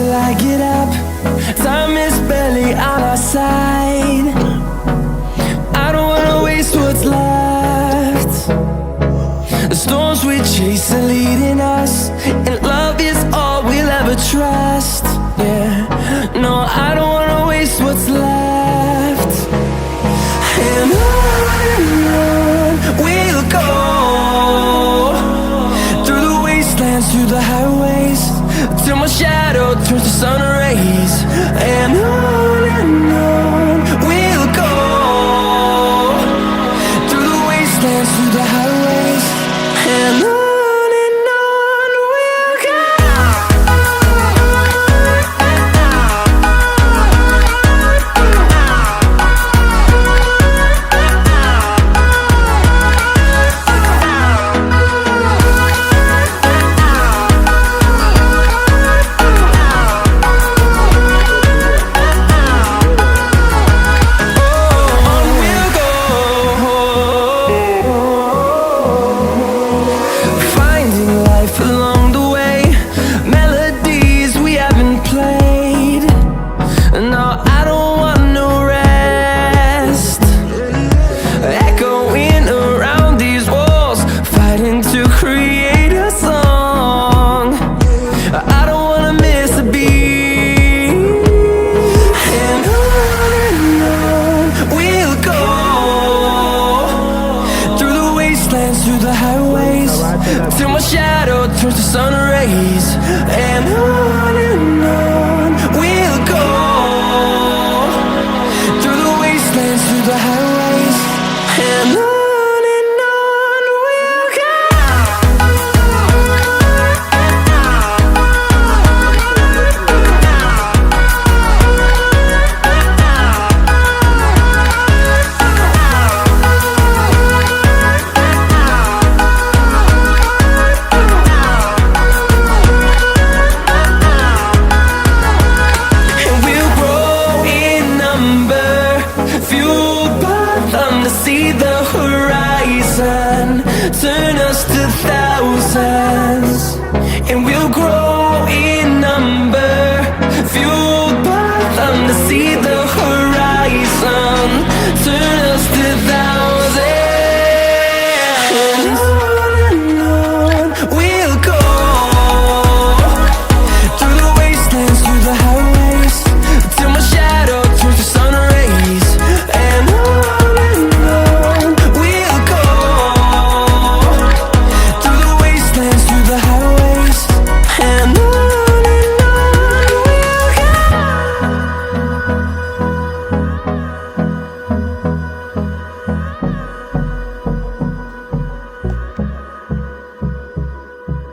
till I get up. Time is barely on our side. I don't wanna waste what's left. The storms we chase are leading us, and love is all we'll ever trust. Yeah, no, I don't wanna waste what's left. And on we'll go, through the wastelands, through the highways, till my shadow turns to sun rays.